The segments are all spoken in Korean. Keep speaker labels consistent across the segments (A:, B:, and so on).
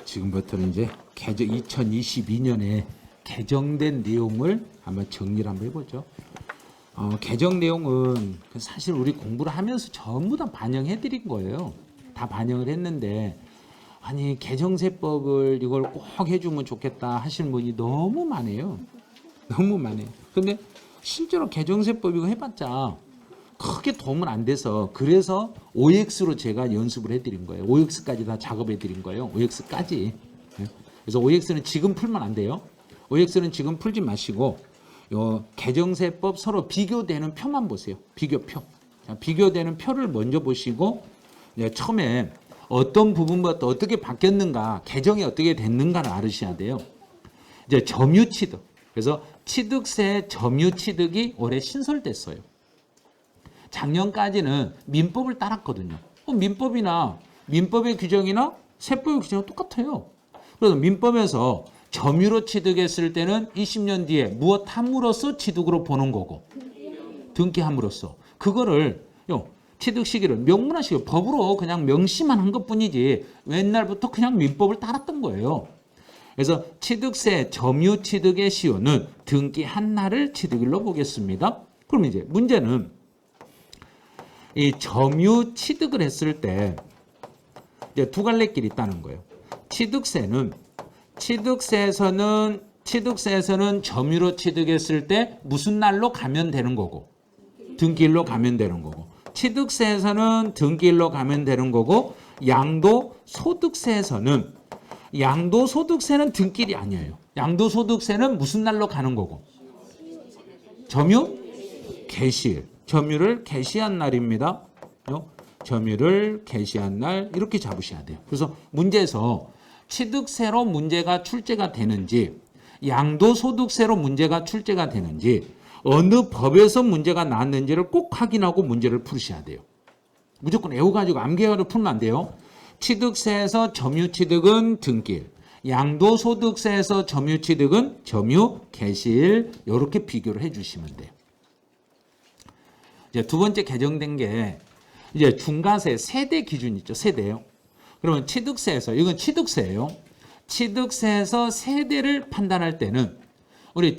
A: 지금부터는 이제 2022년에 개정된 내용을 한번 정리를 한번 해보죠. 개정 내용은 사실 우리 공부를 하면서 전부 다 반영해 드린 거예요. 다 반영을 했는데 아니 개정세법을 이걸 꼭 해주면 좋겠다 하시는 분이 너무 많아요. 너무 많아요. 근데 실제로 개정세법 이거 해봤자 크게 도움은 안 돼서 그래서 OX로 제가 연습을 해드린 거예요. OX까지 다 작업해드린 거예요. OX까지. 그래서 OX는 지금 풀면 안 돼요. OX는 지금 풀지 마시고 요 개정세법 서로 비교되는 표만 보세요. 비교표. 자, 비교되는 표를 먼저 보시고 처음에 어떤 부분부터 어떻게 바뀌었는가, 개정이 어떻게 됐는가를 알으셔야 돼요. 이제 점유취득. 그래서 취득세 점유취득이 올해 신설됐어요. 작년까지는 민법을 따랐거든요. 민법의 규정이나 세법의 규정은 똑같아요. 그래서 민법에서 점유로 취득했을 때는 20년 뒤에 무엇 함으로써 취득으로 보는 거고 등기함으로써 그거를 취득 시기를 명문화시키고 법으로 그냥 명시만 한 것뿐이지 옛날부터 그냥 민법을 따랐던 거예요. 그래서 취득세 점유 취득의 시효는 등기 한 날을 취득일로 보겠습니다. 그럼 이제 문제는 이 점유 취득을 했을 때 이제 두 갈래 길이 있다는 거예요. 취득세에서는 점유로 취득했을 때 무슨 날로 가면 되는 거고 등기일로 가면 되는 거고 취득세에서는 등기일로 가면 되는 거고 양도소득세는 등기일이 아니에요. 양도소득세는 무슨 날로 가는 거고 점유 개시일. 점유를 개시한 날입니다. 점유를 개시한 날 이렇게 잡으셔야 돼요. 그래서 문제에서 취득세로 문제가 출제가 되는지 양도소득세로 문제가 출제가 되는지 어느 법에서 문제가 나왔는지를 꼭 확인하고 문제를 풀으셔야 돼요. 무조건 외워가지고 암기해가지고 풀면 안 돼요. 취득세에서 점유취득은 등기일, 양도소득세에서 점유취득은 점유 개시일 이렇게 비교를 해주시면 돼요. 이제 두 번째 개정된 게 이제 중과세 세대 기준 있죠. 세대요. 그러면 취득세에서 이건 취득세예요. 취득세에서 세대를 판단할 때는 우리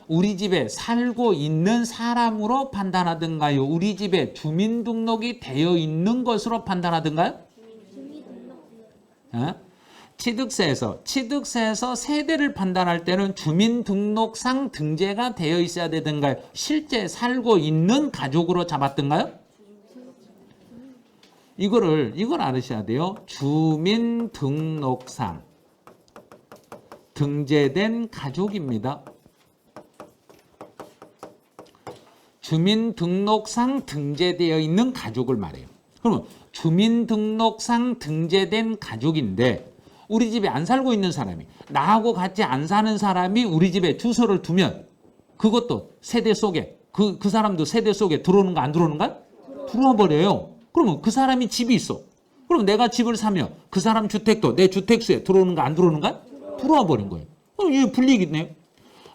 A: 우리 집에 살고 있는 사람으로 판단하든가요? 우리 집에 주민등록이 되어 있는 것으로 판단하든가요? 취득세에서 세대를 판단할 때는 주민등록상 등재가 되어 있어야 되든가요? 실제 살고 있는 가족으로 잡았든가요? 이걸 알으셔야 돼요. 주민등록상 등재된 가족입니다. 주민등록상 등재되어 있는 가족을 말해요. 그러면 주민등록상 등재된 가족인데 우리 집에 안 살고 있는 사람이 나하고 같이 안 사는 사람이 우리 집에 주소를 두면 그것도 세대 속에 그 사람도 세대 속에 들어오는 거 안 들어오는가? 들어와 버려요. 그러면 그 사람이 집이 있어. 그럼 내가 집을 사면 그 사람 주택도 내 주택수에 들어오는 거 안 들어오는가? 들어와 버린 거예요. 이게 불이익이네.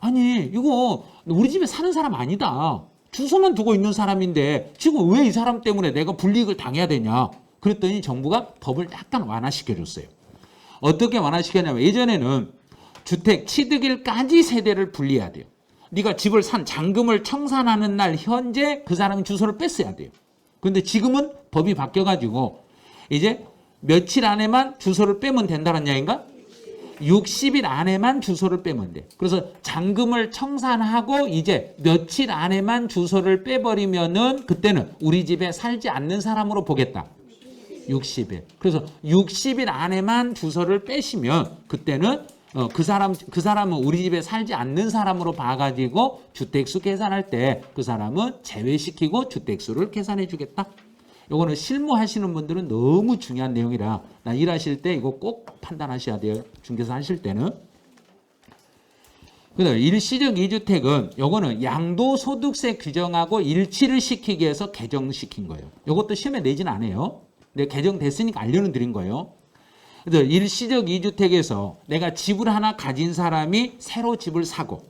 A: 아니 이거 우리 집에 사는 사람 아니다. 주소만 두고 있는 사람인데 지금 왜 이 사람 때문에 내가 불이익을 당해야 되냐. 그랬더니 정부가 법을 약간 완화시켜줬어요. 어떻게 완화시켰냐면 예전에는 주택 취득일까지 세대를 분리해야 돼요. 네가 집을 산 잔금을 청산하는 날 현재 그 사람이 주소를 뺐어야 돼요. 그런데 지금은 법이 바뀌어가지고 이제 며칠 안에만 주소를 빼면 된다는 이야기인가? 60일 안에만 주소를 빼면 돼. 그래서 잔금을 청산하고 이제 며칠 안에만 주소를 빼버리면은 그때는 우리 집에 살지 않는 사람으로 보겠다. 60일. 그래서 60일 안에만 주소를 빼시면 그때는 그 사람은 우리 집에 살지 않는 사람으로 봐가지고 주택수 계산할 때 그 사람은 제외시키고 주택수를 계산해 주겠다. 요거는 실무하시는 분들은 너무 중요한 내용이라 나 일하실 때 이거 꼭 판단하셔야 돼요. 중개사 하실 때는. 그다음에 일시적 2주택은 요거는 양도소득세 규정하고 일치를 시키기 위해서 개정시킨 거예요. 요것도 시험에 내진 않아요. 근데 개정됐으니까 알려는 드린 거예요. 그래서 일시적 2주택에서 내가 집을 하나 가진 사람이 새로 집을 사고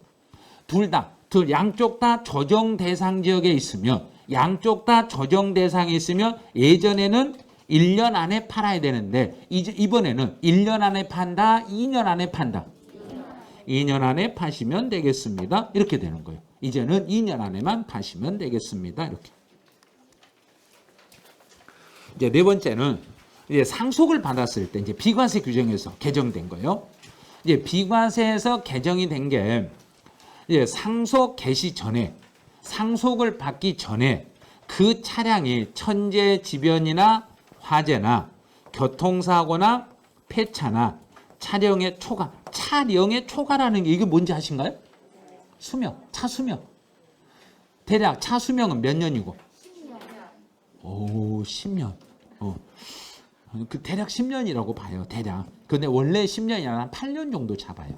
A: 양쪽 다 조정 대상 지역에 있으면 양쪽 다 조정 대상에 있으면 예전에는 1년 안에 팔아야 되는데 이번에는 1년 안에 판다, 2년 안에 판다. 2년 안에 파시면 되겠습니다. 이렇게 되는 거예요. 이제는 2년 안에만 파시면 되겠습니다. 이렇게. 이제 네 번째는 이제 상속을 받았을 때 이제 비과세 규정에서 개정된 거예요. 이제 비과세에서 개정이 된 게 이제 상속 개시 전에 상속을 받기 전에 그 차량이 천재지변이나 화재나 교통사고나 폐차나 차량의 초과라는 게 이게 뭔지 아신가요? 수명, 차 수명. 대략 차 수명은 몇 년이고? 10년. 그 대략 10년이라고 봐요. 대략. 근데 원래 10년이 아니라 한 8년 정도 잡아요.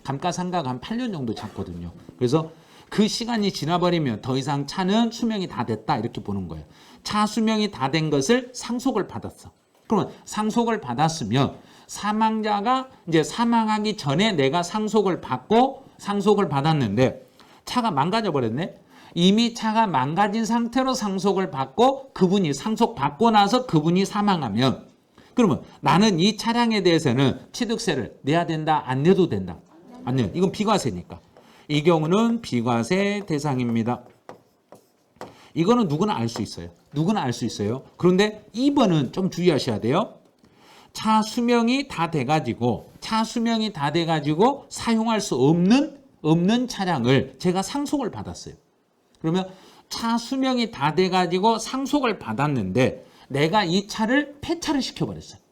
A: 감가상가가 한 8년 정도 잡거든요. 그래서 그 시간이 지나버리면 더 이상 차는 수명이 다 됐다 이렇게 보는 거예요. 차 수명이 다 된 것을 상속을 받았어. 그러면 상속을 받았으면 사망자가 이제 사망하기 전에 내가 상속을 받았는데 차가 망가져 버렸네. 이미 차가 망가진 상태로 상속을 받고 그분이 상속받고 나서 그분이 사망하면 그러면 나는 이 차량에 대해서는 취득세를 내야 된다, 안 내도 된다? 안 내요. 이건 비과세니까. 이 경우는 비과세 대상입니다. 이거는 누구나 알 수 있어요. 누구나 알 수 있어요. 그런데 2번은 좀 주의하셔야 돼요. 차 수명이 다 돼가지고 사용할 수 없는 차량을 제가 상속을 받았어요. 그러면 차 수명이 다 돼가지고 상속을 받았는데 내가 이 차를 폐차를 시켜버렸어요.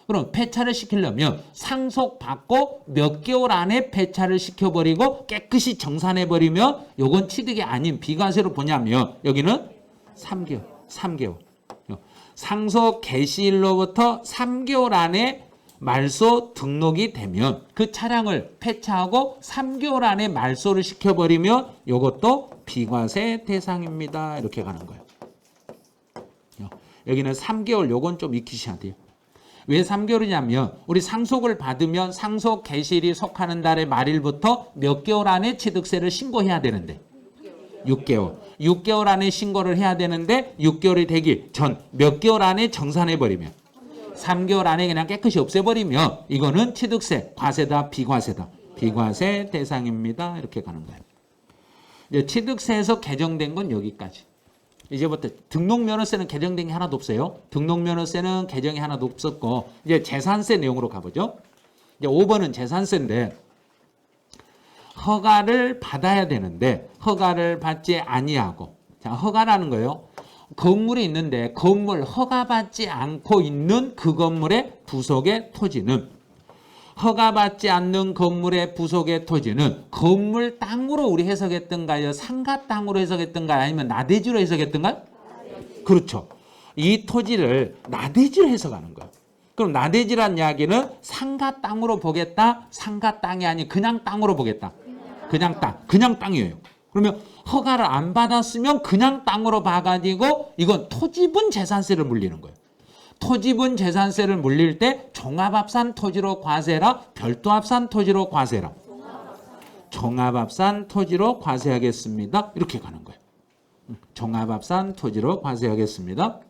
A: 그럼 폐차를 시키려면 상속받고 몇 개월 안에 폐차를 시켜버리고 깨끗이 정산해버리면 요건 취득이 아닌 비과세로 보냐면 여기는 3개월. 상속 개시일로부터 3개월 안에 말소 등록이 되면 그 차량을 폐차하고 3개월 안에 말소를 시켜버리면 이것도 비과세 대상입니다. 이렇게 가는 거예요. 여기는 3개월 요건 좀 익히셔야 돼요. 왜 3개월이냐면 우리 상속을 받으면 상속 개시일이 속하는 달의 말일부터 몇 개월 안에 취득세를 신고해야 되는데 6개월 안에 신고를 해야 되는데 6개월이 되기 전 몇 개월 안에 정산해버리면 3개월 안에 그냥 깨끗이 없애버리면 이거는 취득세, 과세다, 비과세다. 비과세 대상입니다. 이렇게 가는 거예요. 이제 취득세에서 개정된 건 여기까지. 이제부터 등록면허세는 개정된 게 하나도 없어요. 등록면허세는 개정이 하나도 없었고 이제 재산세 내용으로 가보죠. 이제 5번은 재산세인데 허가를 받아야 되는데 허가를 받지 아니하고 자 허가라는 거예요. 건물이 있는데 건물 허가받지 않고 있는 그 건물의 부속의 토지는 허가받지 않는 건물의 부속의 토지는 건물 땅으로 우리 해석했던가요? 상가 땅으로 해석했던가요? 아니면 나대지로 해석했던가요? 그렇죠. 이 토지를 나대지로 해석하는 거예요. 그럼 나대지란 이야기는 상가 땅으로 보겠다. 상가 땅이 아닌 그냥 땅으로 보겠다. 그냥 땅이에요. 그러면 허가를 안 받았으면 그냥 땅으로 봐가지고 이건 토지분 재산세를 물리는 거예요. 토지분 재산세를 물릴 때 종합합산 토지로 과세라 별도합산 토지로 과세라 종합합산 토지로 과세하겠습니다. 이렇게 가는 거예요. 종합합산 토지로 과세하겠습니다.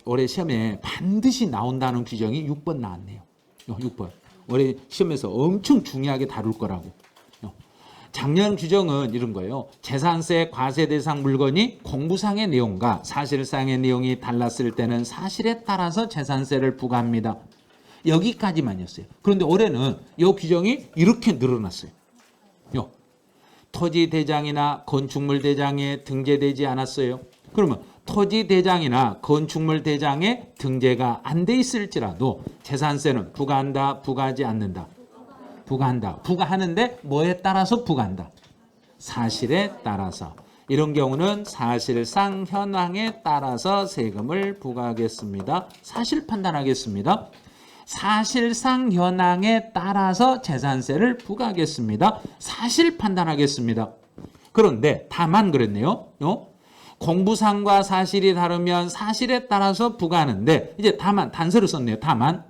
A: 올해 시험에 반드시 나온다는 규정이 6번 나왔네요. 6번. 올해 시험에서 엄청 중요하게 다룰 거라고. 작년 규정은 이런 거예요. 재산세 과세 대상 물건이 공부상의 내용과 사실상의 내용이 달랐을 때는 사실에 따라서 재산세를 부과합니다. 여기까지만이었어요. 그런데 올해는 이 규정이 이렇게 늘어났어요. 토지 대장이나 건축물 대장에 등재되지 않았어요. 그러면 토지 대장이나 건축물 대장에 등재가 안 돼 있을지라도 재산세는 부과한다, 부과하지 않는다. 부과한다. 부과하는데 뭐에 따라서 부과한다? 사실에 따라서. 이런 경우는 사실상 현황에 따라서 세금을 부과하겠습니다. 사실 판단하겠습니다. 사실상 현황에 따라서 재산세를 부과하겠습니다. 사실 판단하겠습니다. 그런데 다만 그랬네요. 공부상과 사실이 다르면 사실에 따라서 부과하는데 이제 다만 단서를 썼네요. 다만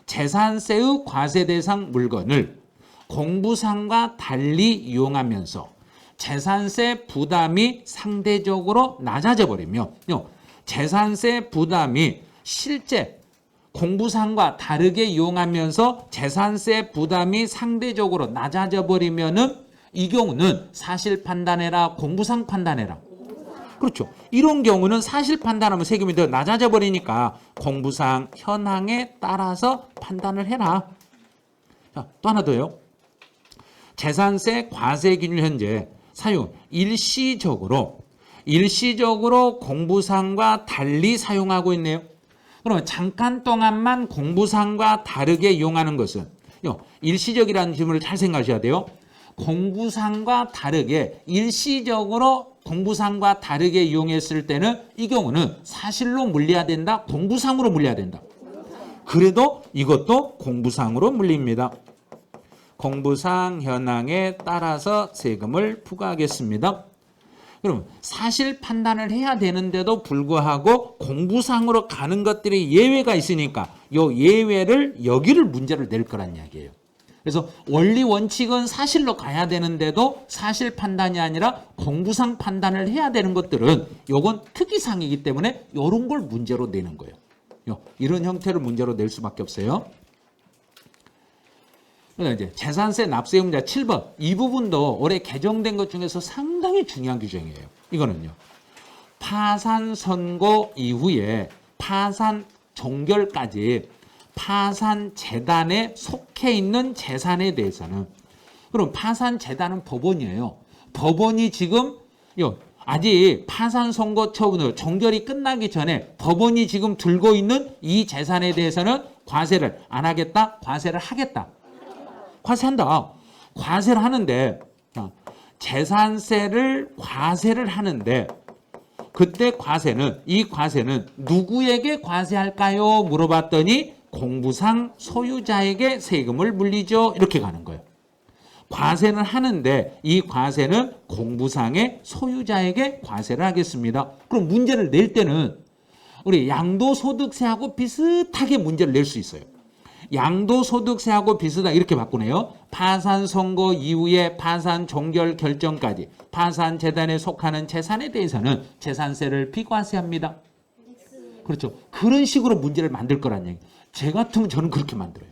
A: 재산세의 과세 대상 물건을 공부상과 달리 이용하면서 재산세 부담이 상대적으로 낮아져 버리며 재산세 부담이 실제 공부상과 다르게 이용하면서 재산세 부담이 상대적으로 낮아져 버리면은 이 경우는 사실 판단해라, 공부상 판단해라. 그렇죠. 이런 경우는 사실 판단하면 세금이 더 낮아져 버리니까 공부상 현황에 따라서 판단을 해라. 자, 또 하나 더요. 재산세 과세 기준 현재 사용 일시적으로 공부상과 달리 사용하고 있네요. 그러면 잠깐 동안만 공부상과 다르게 이용하는 것은 일시적이라는 질문을 잘 생각하셔야 돼요. 공부상과 다르게 일시적으로 공부상과 다르게 이용했을 때는 이 경우는 사실로 물려야 된다, 공부상으로 물려야 된다. 그래도 이것도 공부상으로 물립니다. 공부상 현황에 따라서 세금을 부과하겠습니다. 그럼 사실 판단을 해야 되는데도 불구하고 공부상으로 가는 것들이 예외가 있으니까 이 예외를 여기를 문제를 낼 거란 이야기예요. 그래서 원리 원칙은 사실로 가야 되는데도 사실 판단이 아니라 공부상 판단을 해야 되는 것들은 요건 특이사항이기 때문에 이런 걸 문제로 내는 거예요. 이런 형태를 문제로 낼 수밖에 없어요. 이제 재산세 납세의무자 7번 이 부분도 올해 개정된 것 중에서 상당히 중요한 규정이에요. 이거는요. 파산 선고 이후에 파산 종결까지 파산 재단에 속해 있는 재산에 대해서는 그럼 파산 재단은 법원이에요. 법원이 지금 아직 파산 선고 처분으로 종결이 끝나기 전에 법원이 지금 들고 있는 이 재산에 대해서는 과세를 안 하겠다, 과세를 하겠다. 과세한다. 과세를 하는데 재산세를 과세를 하는데 그때 이 과세는 누구에게 과세할까요? 물어봤더니 공부상 소유자에게 세금을 물리죠. 이렇게 가는 거예요. 과세는 하는데 이 과세는 공부상의 소유자에게 과세를 하겠습니다. 그럼 문제를 낼 때는 우리 양도소득세하고 비슷하게 문제를 낼 수 있어요. 양도소득세하고 비슷하게 이렇게 바꾸네요. 파산 선고 이후에 파산 종결 결정까지 파산 재단에 속하는 재산에 대해서는 재산세를 비과세합니다. 그렇죠. 그런 식으로 문제를 만들 거란 얘기. 제 같으면 저는 그렇게 만들어요.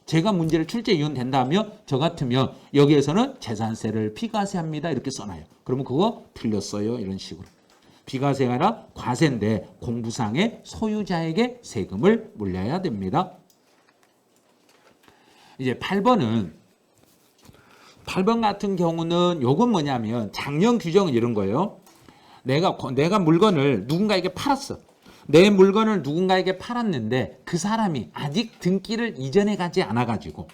A: 제가 문제를 출제 이혼된다면 저 같으면 여기에서는 재산세를 비과세합니다. 이렇게 써놔요. 그러면 그거 틀렸어요. 이런 식으로. 비과세가 아니라 과세인데 공부상의 소유자에게 세금을 물려야 됩니다. 이제 8번 같은 경우는 요건 뭐냐면 작년 규정은 이런 거예요. 내가 물건을 누군가에게 팔았어. 내 물건을 누군가에게 팔았는데 그 사람이 아직 등기를 이전에 가지 않아가지고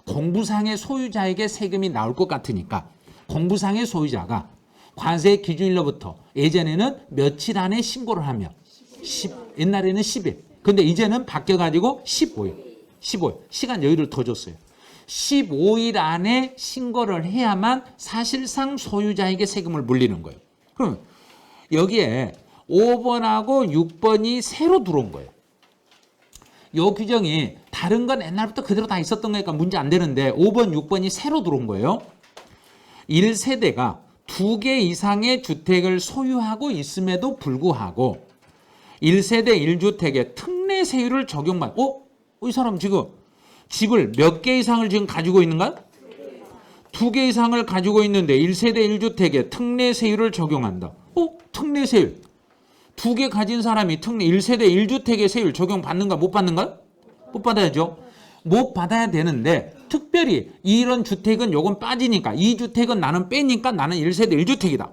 A: 공부상의 소유자에게 세금이 나올 것 같으니까 공부상의 소유자가 과세 기준일로부터 예전에는 며칠 안에 신고를 하면 옛날에는 10일. 근데 이제는 바뀌어가지고 15일. 시간 여유를 더 줬어요. 15일 안에 신고를 해야만 사실상 소유자에게 세금을 물리는 거예요. 그럼 여기에 5번하고 6번이 새로 들어온 거예요. 이 규정이 다른 건 옛날부터 그대로 다 있었던 거니까 문제 안 되는데 5번, 6번이 새로 들어온 거예요. 1세대가 2개 이상의 주택을 소유하고 있음에도 불구하고 1세대 1주택에 특례세율을 적용받고 이 사람 지금 집을 몇 개 이상을 지금 가지고 있는가? 2개 이상을 가지고 있는데 1세대 1주택에 특례세율을 적용한다. 특례세율. 2개 가진 사람이 1세대 1주택의 세율 적용받는가 못 받는가? 못 받아야죠. 못 받아야 되는데 특별히 이런 주택은 요건 빠지니까 이 주택은 나는 빼니까 나는 1세대 1주택이다.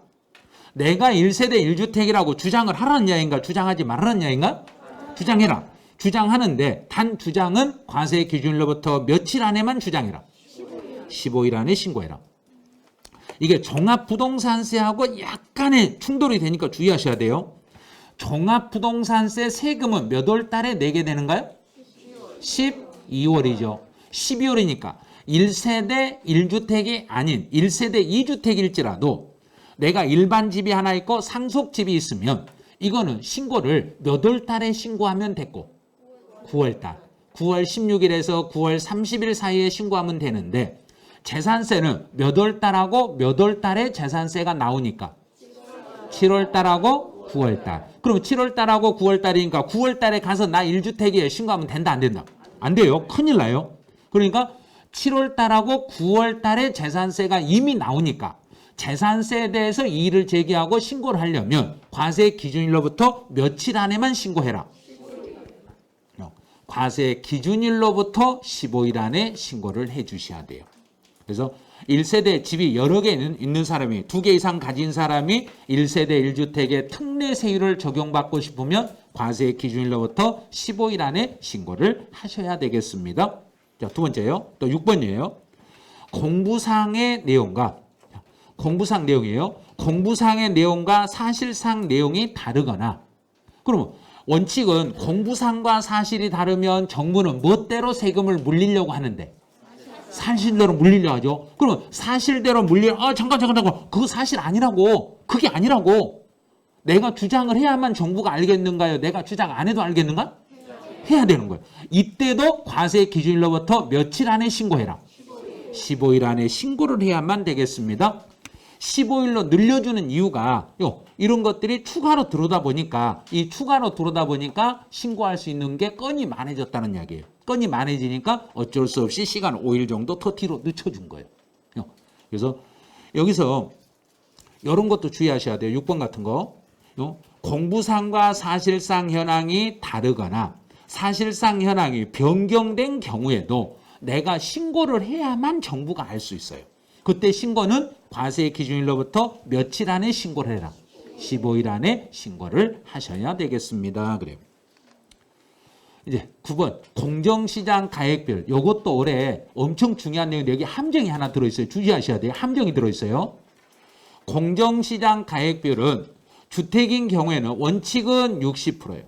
A: 내가 1세대 1주택이라고 주장을 하라는 이야기인가 주장하지 말라는 이야기인가? 주장해라. 주장하는데 단 주장은 과세 기준일로부터 며칠 안에만 주장해라. 15일 안에 신고해라. 이게 종합부동산세하고 약간의 충돌이 되니까 주의하셔야 돼요. 종합부동산세 세금은 몇 월 달에 내게 되는가요? 12월이죠. 12월이니까 1세대 1주택이 아닌 1세대 2주택일지라도 내가 일반 집이 하나 있고 상속집이 있으면 이거는 신고를 몇 월 달에 신고하면 됐고 9월 달. 9월 16일에서 9월 30일 사이에 신고하면 되는데 재산세는 몇 월 달하고 몇 월 달에 재산세가 나오니까 7월 달하고 9월 달. 그럼 7월 달하고 9월 달이니까 9월 달에 가서 나 1주택에 신고하면 된다 안 된다? 안 돼요. 큰일 나요. 그러니까 7월 달하고 9월 달에 재산세가 이미 나오니까 재산세에 대해서 이의를 제기하고 신고를 하려면 과세 기준일로부터 며칠 안에만 신고해라. 과세 기준일로부터 15일 안에 신고를 해 주셔야 돼요. 그래서 1세대 집이 여러 개 있는 사람이 2개 이상 가진 사람이 1세대 1주택에 특례 세율을 적용받고 싶으면 과세 기준일로부터 15일 안에 신고를 하셔야 되겠습니다. 자, 두 번째요. 또 6번이에요. 공부상의 내용과 공부상 내용이에요. 공부상의 내용과 사실상 내용이 다르거나 그러면 원칙은 공부상과 사실이 다르면 정부는 멋대로 세금을 물리려고 하는데 사실대로 물리려 하죠. 그러면 사실대로 잠깐. 그거 사실 아니라고. 그게 아니라고. 내가 주장을 해야만 정부가 알겠는가요? 내가 주장 안 해도 알겠는가? 해야 되는 거예요. 이때도 과세 기준일로부터 며칠 안에 신고해라. 15일 안에 신고를 해야만 되겠습니다. 15일로 늘려주는 이유가 이런 것들이 추가로 들어오다 보니까 신고할 수 있는 게 건이 많아졌다는 이야기예요. 건이 많아지니까 어쩔 수 없이 시간 5일 정도 더 뒤로 늦춰준 거예요. 그래서 여기서 이런 것도 주의하셔야 돼요. 6번 같은 거. 공부상과 사실상 현황이 다르거나 사실상 현황이 변경된 경우에도 내가 신고를 해야만 정부가 알 수 있어요. 그때 신고는 과세 기준일로부터 며칠 안에 신고를 해라. 15일 안에 신고를 하셔야 되겠습니다. 그래요. 이제 9번 공정시장 가액별. 이것도 올해 엄청 중요한 내용인데 여기 함정이 하나 들어있어요. 주의하셔야 돼요. 함정이 들어있어요. 공정시장 가액별은 주택인 경우에는 원칙은 60%예요.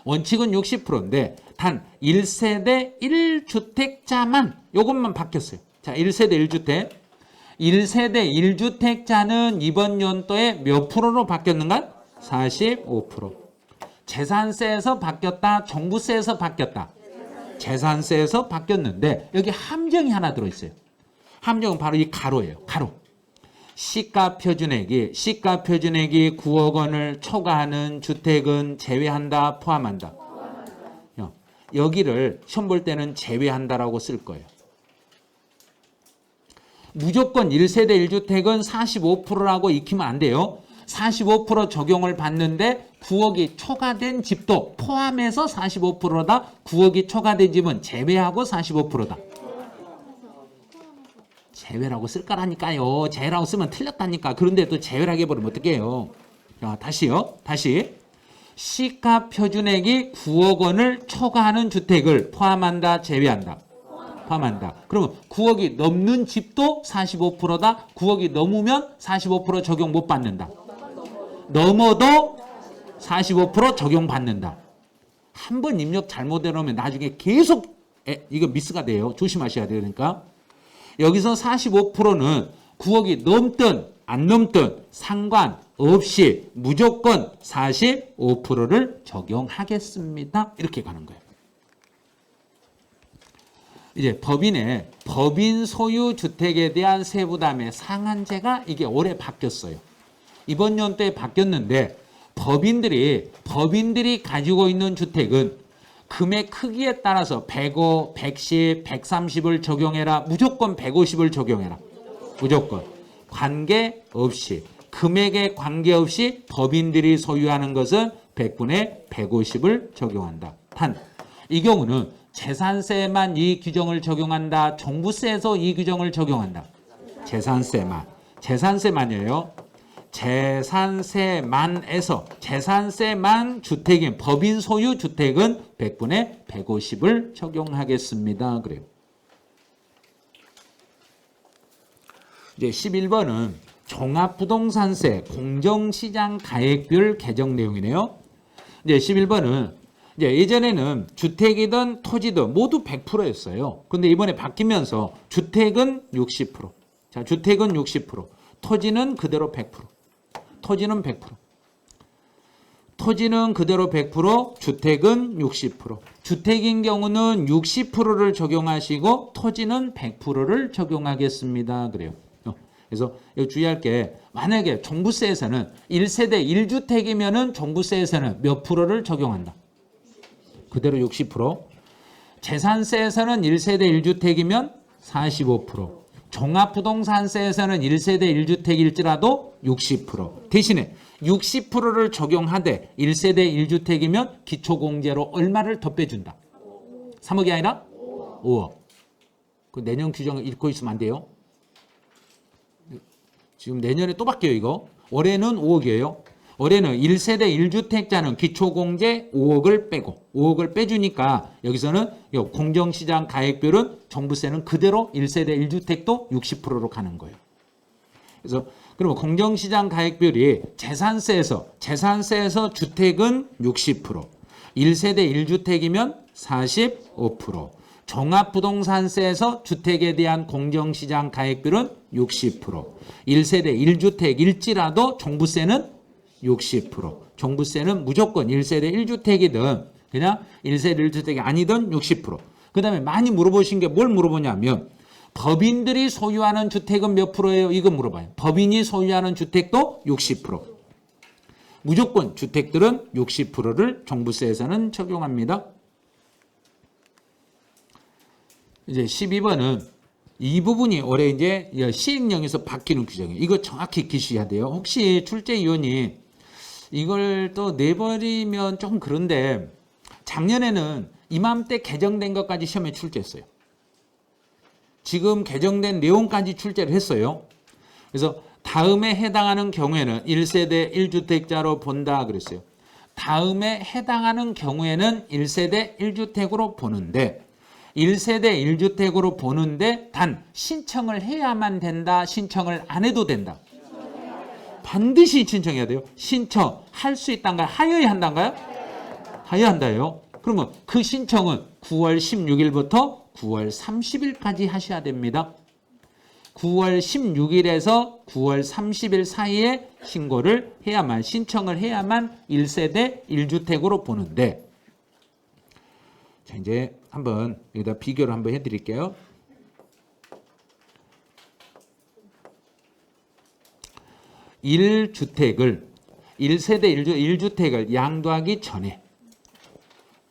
A: 원칙은 60%인데 단 1세대 1주택자만 이것만 바뀌었어요. 자, 1세대 1주택. 1세대 1주택자는 이번 연도에 몇 프로로 바뀌었는가? 45%. 재산세에서 바뀌었다. 종부세에서 바뀌었다. 재산세에서 바뀌었는데 여기 함정이 하나 들어있어요. 함정은 바로 이 가로예요. 가로. 시가 표준액이 9억 원을 초과하는 주택은 제외한다, 포함한다. 여기를 시험 볼 때는 제외한다라고 쓸 거예요. 무조건 1세대 1주택은 45%라고 익히면 안 돼요. 45% 적용을 받는데 9억이 초과된 집도 포함해서 45%다. 9억이 초과된 집은 제외하고 45%다. 제외라고 쓸 거라니까요. 제외라고 쓰면 틀렸다니까. 그런데 또 제외라고 해버리면 어떡해요. 자, 다시요. 다시. 시가 표준액이 9억 원을 초과하는 주택을 포함한다, 제외한다. 포함한다. 그러면 9억이 넘는 집도 45%다. 9억이 넘으면 45% 적용 못 받는다. 넘어도 45% 적용받는다. 한 번 입력 잘못해놓으면 나중에 계속 이거 미스가 돼요. 조심하셔야 돼요. 그러니까 여기서 45%는 9억이 넘든 안 넘든 상관없이 무조건 45%를 적용하겠습니다. 이렇게 가는 거예요. 이제 법인 소유 주택에 대한 세부담의 상한제가 이게 올해 바뀌었어요. 이번 연도에 바뀌었는데 법인들이 가지고 있는 주택은 금액 크기에 따라서 105, 110, 130을 적용해라. 무조건 150을 적용해라. 무조건. 관계없이. 금액에 관계없이 법인들이 소유하는 것은 100분의 150을 적용한다. 단, 이 경우는 재산세만 이 규정을 적용한다. 종부세에서 이 규정을 적용한다. 재산세만이에요. 재산세만 주택인 법인 소유 주택은 100분의 150을 적용하겠습니다. 그래요. 이제 11번은 종합부동산세 공정시장 가액별 개정 내용이네요. 이제 11번은 이제 예전에는 주택이든 토지든 모두 100%였어요. 근데 이번에 바뀌면서 주택은 60%. 자, 주택은 60%. 토지는 그대로 100%. 토지는 100%. 토지는 그대로 100%, 주택은 60%. 주택인 경우는 60%를 적용하시고 토지는 100%를 적용하겠습니다. 그래요. 그래서 여기 주의할 게 만약에 종부세에서는 1세대 1주택이면은 종부세에서는 몇 프로를 적용한다. 그대로 60%. 재산세에서는 1세대 1주택이면 45%. 종합부동산세에서는 1세대 1주택일지라도 60%. 대신에 60%를 적용하되 1세대 1주택이면 기초공제로 얼마를 더 빼준다. 3억이 아니라 5억. 그 내년 규정을 읽고 있으면 안 돼요. 지금 내년에 또 바뀌어요, 이거. 올해는 5억이에요. 올해는 1세대 1주택자는 기초공제 5억을 빼고 5억을 빼주니까 여기서는 공정시장 가액별은 종부세는 그대로 1세대 1주택도 60%로 가는 거예요. 그래서 그러면 공정시장 가액별이 재산세에서 주택은 60%, 1세대 1주택이면 45%, 종합부동산세에서 주택에 대한 공정시장 가액별은 60%, 1세대 1주택일지라도 종부세는 60%. 종부세는 무조건 1세대 1주택이든 그냥 1세대 1주택이 아니든 60%. 그 다음에 많이 물어보신 게 뭘 물어보냐면 법인들이 소유하는 주택은 몇 프로예요? 이거 물어봐요. 법인이 소유하는 주택도 60%. 무조건 주택들은 60%를 종부세에서는 적용합니다. 이제 12번은 이 부분이 올해 이제 시행령에서 바뀌는 규정이에요. 이거 정확히 기시해야 돼요. 혹시 출제위원이 이걸 또 내버리면 좀 그런데 작년에는 이맘때 개정된 것까지 시험에 출제했어요. 지금 개정된 내용까지 출제를 했어요. 그래서 다음에 해당하는 경우에는 1세대 1주택자로 본다 그랬어요. 다음에 해당하는 경우에는 1세대 1주택으로 보는데 1세대 1주택으로 보는데 단 신청을 해야만 된다. 신청을 안 해도 된다. 반드시 신청해야 돼요. 신청할 수 있단가요? 하여야 한단가요? 하여야 한다요. 그러면 그 신청은 9월 16일부터 9월 30일까지 하셔야 됩니다. 9월 16일에서 9월 30일 사이에 신고를 해야만, 신청을 해야만 1세대 1주택으로 보는데, 자, 이제 한번 여기다 비교를 한번 해드릴게요. (1주택을) 1세대 1주택을 양도하기 전에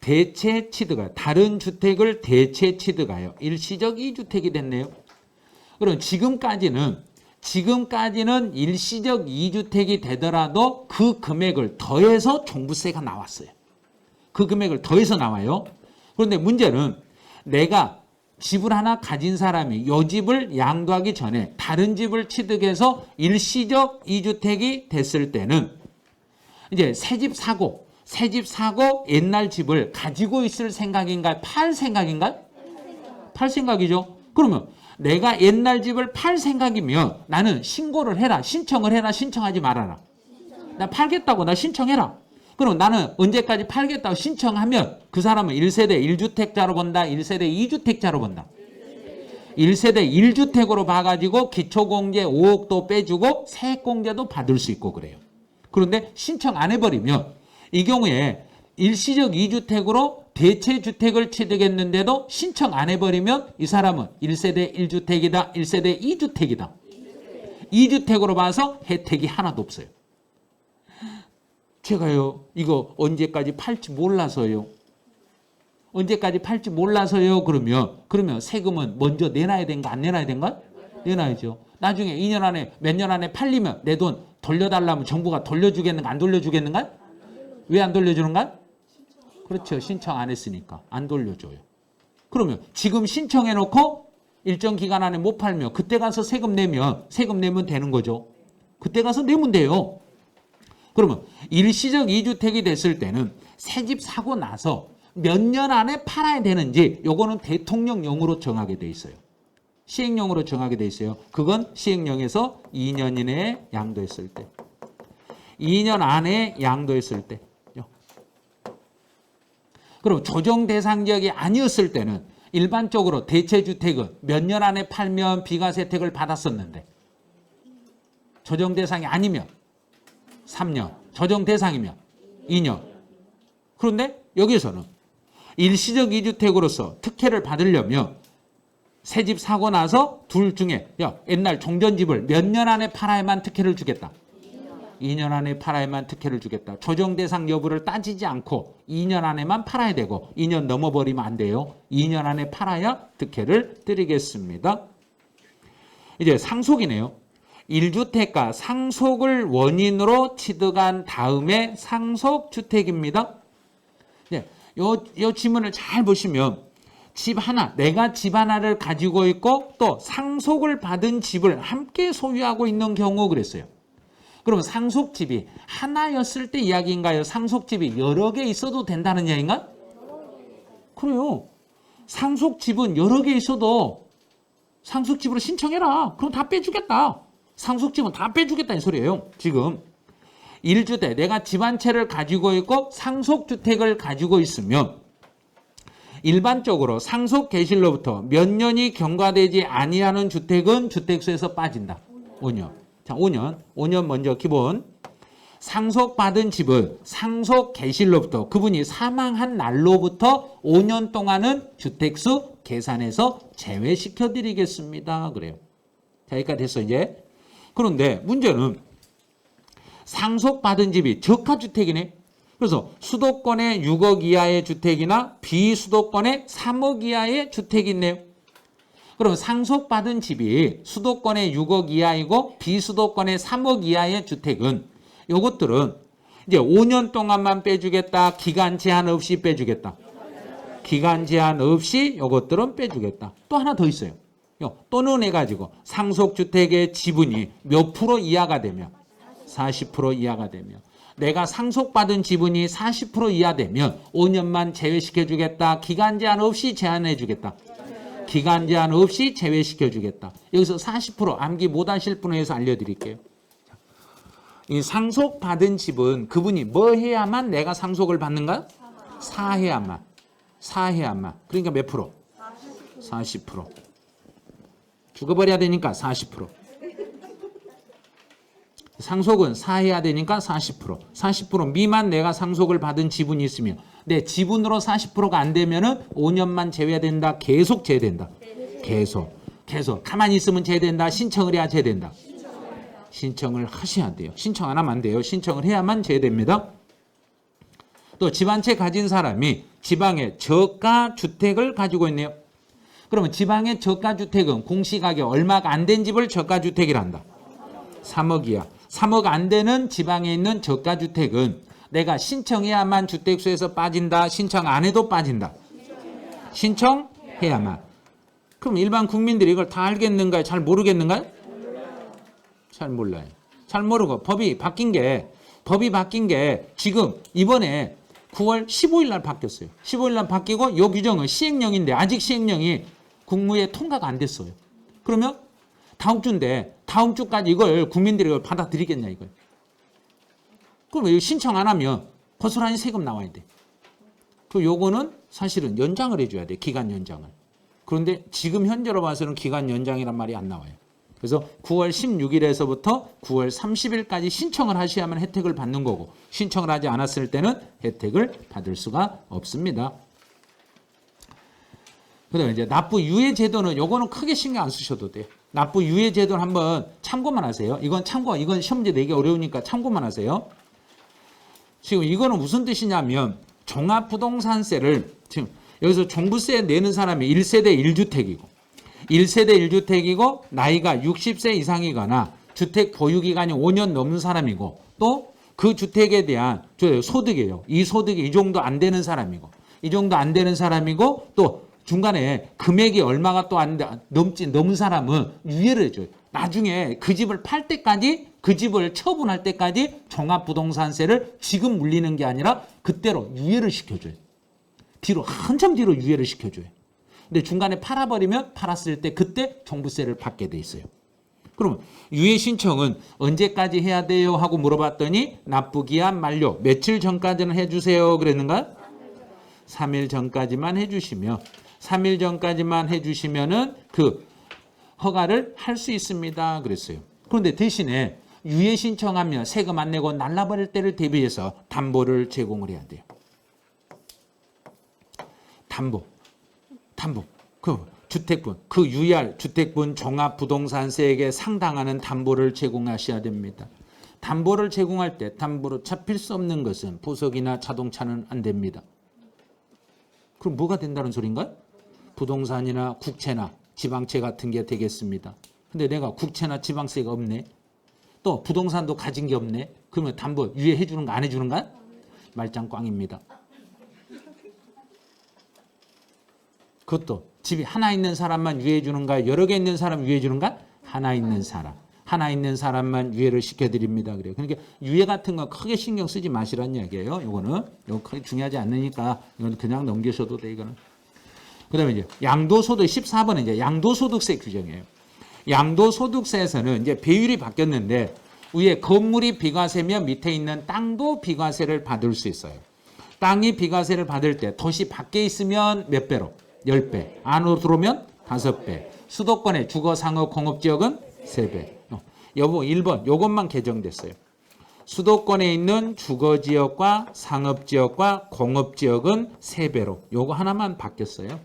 A: 대체 취득가요. 다른 주택을 대체 취득하여 일시적 2주택이 됐네요. 그럼 지금까지는 일시적 2주택이 되더라도 그 금액을 더해서 종부세가 나왔어요. 그 금액을 더해서 나와요. 그런데 문제는 내가 집을 하나 가진 사람이 이 집을 양도하기 전에 다른 집을 취득해서 일시적 2주택이 됐을 때는 이제 새 집 사고 옛날 집을 가지고 있을 생각인가요? 팔 생각인가요? 팔 생각이죠. 그러면 내가 옛날 집을 팔 생각이면 나는 신고를 해라. 신청을 해라. 신청하지 말아라. 나 팔겠다고 나 신청해라. 그럼 나는 언제까지 팔겠다고 신청하면 그 사람은 1세대 1주택자로 본다. 1세대 2주택자로 본다. 1세대 1주택으로 봐가지고 기초공제 5억도 빼주고 세액공제도 받을 수 있고 그래요. 그런데 신청 안 해버리면 이 경우에 일시적 2주택으로 대체주택을 취득했는데도 신청 안 해버리면 이 사람은 1세대 1주택이다. 1세대 2주택이다. 2주택으로 봐서 혜택이 하나도 없어요. 제가요 이거 언제까지 팔지 몰라서요. 언제까지 팔지 몰라서요. 그러면 세금은 먼저 내놔야 된가 안 내놔야 된가? 내놔야죠. 나중에 2년 안에 몇 년 안에 팔리면 내 돈 돌려달라면 정부가 돌려주겠는가 안 돌려주겠는가? 왜 안 돌려주는가? 그렇죠. 신청 안 했으니까 안 돌려줘요. 그러면 지금 신청해놓고 일정 기간 안에 못 팔면 그때 가서 세금 내면 되는 거죠. 그때 가서 내면 돼요. 그러면 일시적 2주택이 됐을 때는 새 집 사고 나서 몇 년 안에 팔아야 되는지 요거는 대통령령으로 정하게 돼 있어요. 시행령으로 정하게 돼 있어요. 그건 시행령에서 2년 이내에 양도했을 때. 2년 안에 양도했을 때. 그럼 조정 대상 지역이 아니었을 때는 일반적으로 대체주택은 몇 년 안에 팔면 비과세 혜택을 받았었는데 조정 대상이 아니면 3년, 조정 대상이면 2년. 그런데 여기서는 일시적 2주택으로서 특혜를 받으려면 새 집 사고 나서 둘 중에 옛날 종전집을 몇 년 안에 팔아야만 특혜를 주겠다. 2년 안에 팔아야만 특혜를 주겠다. 조정 대상 여부를 따지지 않고 2년 안에만 팔아야 되고 2년 넘어버리면 안 돼요. 2년 안에 팔아야 특혜를 드리겠습니다. 이제 상속이네요. 1주택과 상속을 원인으로 취득한 다음에 상속주택입니다. 네, 요 지문을 잘 보시면 집 하나, 내가 집 하나를 가지고 있고 또 상속을 받은 집을 함께 소유하고 있는 경우 그랬어요. 그럼 상속집이 하나였을 때 이야기인가요? 상속집이 여러 개 있어도 된다는 이야기인가? 그래요. 상속집은 여러 개 있어도 상속집으로 신청해라. 그럼 다 빼주겠다. 상속집은 다 빼주겠다는 소리예요. 지금 1주택, 내가 집 한 채를 가지고 있고 상속주택을 가지고 있으면 일반적으로 상속 개시로부터 몇 년이 경과되지 아니하는 주택은 주택수에서 빠진다. 5년. 자, 5년 먼저 기본. 상속받은 집은 상속 개시로부터 그분이 사망한 날로부터 5년 동안은 주택수 계산해서 제외시켜 드리겠습니다. 그래요. 자, 여기까지 됐어 이제. 그런데 문제는 상속받은 집이 저가주택이네. 그래서 수도권의 6억 이하의 주택이나 비수도권의 3억 이하의 주택이 있네요. 그럼 상속받은 집이 수도권의 6억 이하이고 비수도권의 3억 이하의 주택은 요것들은 이제 5년 동안만 빼주겠다. 기간 제한 없이 빼주겠다. 기간 제한 없이 요것들은 빼주겠다. 또 하나 더 있어요. 또는 해가지고 상속주택의 지분이 몇 프로 이하가 되면 40% 이하가 되면 내가 상속받은 지분이 40% 이하 되면 5년만 제외시켜주겠다. 기간 제한 없이 제한해주겠다. 기간 제한 없이 제외시켜주겠다. 여기서 40% 암기 못하실 분에 의해서 알려드릴게요. 이 상속받은 집은 그분이 뭐 해야만 내가 상속을 받는가? 사해야만. 사해야만. 그러니까 몇 프로? 40%. 죽어버려야 되니까 40%. 상속은 사해야 되니까 40%. 40% 미만 내가 상속을 받은 지분이 있으면 내 지분으로 40%가 안 되면은 5년만 제외된다. 계속 제외된다. 계속. 가만히 있으면 제외된다. 신청을 해야 제외된다. 신청을 하셔야 돼요. 신청 안 하면 안 돼요. 신청을 해야만 제외됩니다. 또 집 한 채 가진 사람이 지방에 저가 주택을 가지고 있네요. 그러면 지방의 저가 주택은 공시가격 얼마가 안 된 집을 저가 주택이란다. 3억 이하. 3억 안 되는 지방에 있는 저가 주택은 내가 신청해야만 주택수에서 빠진다. 신청 안 해도 빠진다. 신청해야만. 그럼 일반 국민들이 이걸 다 알겠는가요? 잘 모르겠는가요? 잘 몰라요. 잘 모르고 법이 바뀐 게 지금 이번에 9월 15일 날 바뀌었어요. 15일 날 바뀌고 이 규정은 시행령인데 아직 시행령이 국무회에 통과가 안 됐어요. 그러면 다음 주인데 다음 주까지 이걸 국민들이 이걸 받아들이겠냐 이걸. 그럼 이거 신청 안 하면 고스란히 세금 나와야 돼. 그 요거는 사실은 연장을 해줘야 돼. 기간 연장을. 그런데 지금 현재로 봐서는 기간 연장이란 말이 안 나와요. 그래서 9월 16일에서부터 9월 30일까지 신청을 하셔야만 혜택을 받는 거고 신청을 하지 않았을 때는 혜택을 받을 수가 없습니다. 그다음에 이제 납부 유예 제도는 요거는 크게 신경 안 쓰셔도 돼요. 납부 유예 제도는 한번 참고만 하세요. 이건 시험 문제 내기 어려우니까 참고만 하세요. 지금 이거는 무슨 뜻이냐면 종합부동산세를 지금 여기서 종부세 내는 사람이 1세대 1주택이고 1세대 1주택이고 나이가 60세 이상이거나 주택 보유기간이 5년 넘는 사람이고 또 그 주택에 대한 소득이에요. 이 소득이 이 정도 안 되는 사람이고 또 중간에 금액이 얼마가 또 넘은 사람은 유예를 해줘요. 나중에 그 집을 팔 때까지 그 집을 처분할 때까지 종합부동산세를 지금 물리는 게 아니라 그때로 유예를 시켜줘요. 한참 뒤로 유예를 시켜줘요. 근데 중간에 팔아버리면 팔았을 때 그때 종부세를 받게 돼 있어요. 그러면 유예 신청은 언제까지 해야 돼요? 하고 물어봤더니 납부기한 만료 며칠 전까지는 해주세요 그랬는가? 3일 전까지만 해주시면 3일 전까지만 해주시면은 그 허가를 할 수 있습니다 그랬어요. 그런데 대신에 유예 신청하면 세금 안 내고 날라버릴 때를 대비해서 담보를 제공을 해야 돼요. 담보. 그 주택분, 그 UR 주택분 종합부동산세액에 상당하는 담보를 제공하셔야 됩니다. 담보를 제공할 때 담보로 잡힐 수 없는 것은 보석이나 자동차는 안 됩니다. 그럼 뭐가 된다는 소린가요? 부동산이나 국채나 지방채 같은 게 되겠습니다. 근데 내가 국채나 지방세가 없네. 또 부동산도 가진 게 없네. 그러면 담보 유예해 주는 거 안 해주는가? 말짱 꽝입니다. 그것도 집이 하나 있는 사람만 유예해 주는가? 여러 개 있는 사람 유예해 주는가? 하나 있는 사람. 하나 있는 사람만 유예를 시켜드립니다. 그래요. 그러니까 유예 같은 거 크게 신경 쓰지 마시란 이야기예요. 이거 크게 중요하지 않으니까 이건 그냥 넘기셔도 돼. 이거는. 그다음에 이제 양도소득 14번은 이제 양도소득세 규정이에요. 양도소득세에서는 이제 배율이 바뀌었는데 위에 건물이 비과세면 밑에 있는 땅도 비과세를 받을 수 있어요. 땅이 비과세를 받을 때 도시 밖에 있으면 몇 배로? 10배. 안으로 들어오면 5배. 수도권의 주거, 상업, 공업지역은 3배. 여보 1번 요것만 개정됐어요. 수도권에 있는 주거지역과 상업지역과 공업지역은 3배로. 요거 하나만 바뀌었어요.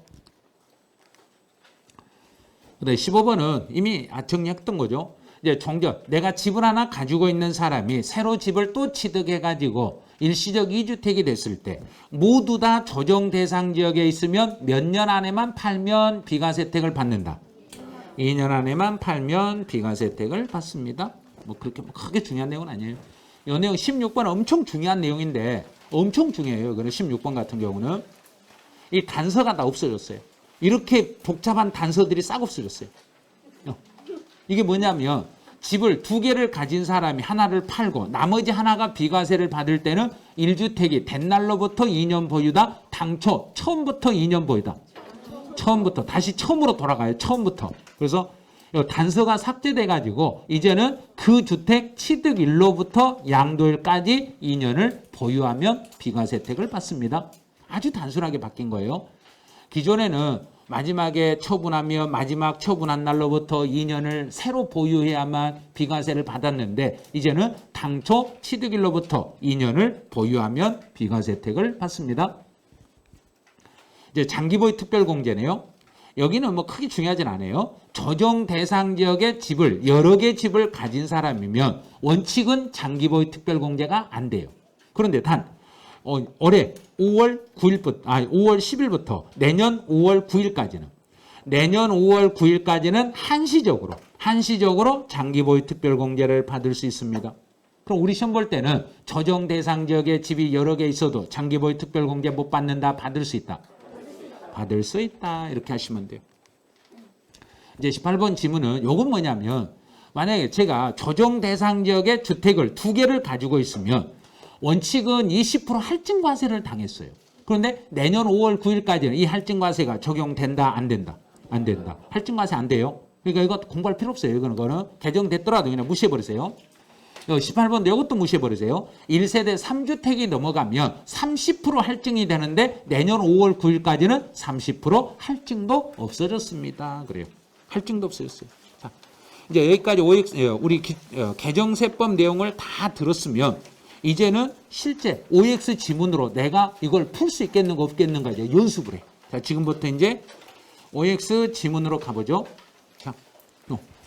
A: 그다음에 15번은 이미 정리했던 거죠. 이제 종전, 내가 집을 하나 가지고 있는 사람이 새로 집을 또 취득해가지고 일시적 2주택이 됐을 때 모두 다 조정 대상 지역에 있으면 몇 년 안에만 팔면 비과세 혜택을 받는다. 2년 안에만 팔면 비과세 혜택을 받습니다. 뭐 그렇게 크게 중요한 내용은 아니에요. 이 내용 16번 엄청 중요한 내용인데 엄청 중요해요. 그런 16번 같은 경우는 이 단서가 다 없어졌어요. 이렇게 복잡한 단서들이 싹 없어졌어요. 이게 뭐냐면 집을 2개를 가진 사람이 하나를 팔고 나머지 하나가 비과세를 받을 때는 1주택이 된 날로부터 2년 보유다. 당초 처음부터 2년 보유다. 처음부터 다시 처음으로 돌아가요. 처음부터. 그래서 단서가 삭제돼 가지고 이제는 그 주택 취득일로부터 양도일까지 2년을 보유하면 비과세 혜택을 받습니다. 아주 단순하게 바뀐 거예요. 기존에는 마지막에 처분하며 마지막 처분한 날로부터 2년을 새로 보유해야만 비과세를 받았는데 이제는 당초 취득일로부터 2년을 보유하면 비과세 혜택을 받습니다. 이제 장기보유 특별공제네요. 여기는 뭐 크게 중요하진 않아요. 조정 대상 지역의 집을 여러 개 집을 가진 사람이면 원칙은 장기보유 특별공제가 안 돼요. 그런데 단 올해 5월 10일부터 내년 5월 9일까지는 한시적으로 장기보유 특별공제를 받을 수 있습니다. 그럼 우리 시험 볼 때는 조정 대상 지역에 집이 여러 개 있어도 장기보유 특별공제 못 받는다, 받을 수 있다. 받을 수 있다. 이렇게 하시면 돼요. 이제 18번 지문은 요건 뭐냐면 만약에 제가 조정 대상 지역의 주택을 2개를 가지고 있으면 원칙은 20% 할증과세를 당했어요. 그런데 내년 5월 9일까지는 이 할증과세가 적용된다, 안 된다? 안 된다. 할증과세 안 돼요. 그러니까 이거 공부할 필요 없어요. 이거는 개정됐더라도 그냥 무시해버리세요. 18번도 이것도 무시해버리세요. 1세대 3주택이 넘어가면 30% 할증이 되는데 내년 5월 9일까지는 30% 할증도 없어졌습니다. 그래요. 할증도 없어졌어요. 자, 이제 여기까지 우리 개정세법 내용을 다 들었으면 이제는 실제 OX 지문으로 내가 이걸 풀 수 있겠는가 없겠는가 이제 연습을 해. 자, 지금부터 이제 OX 지문으로 가보죠. 자,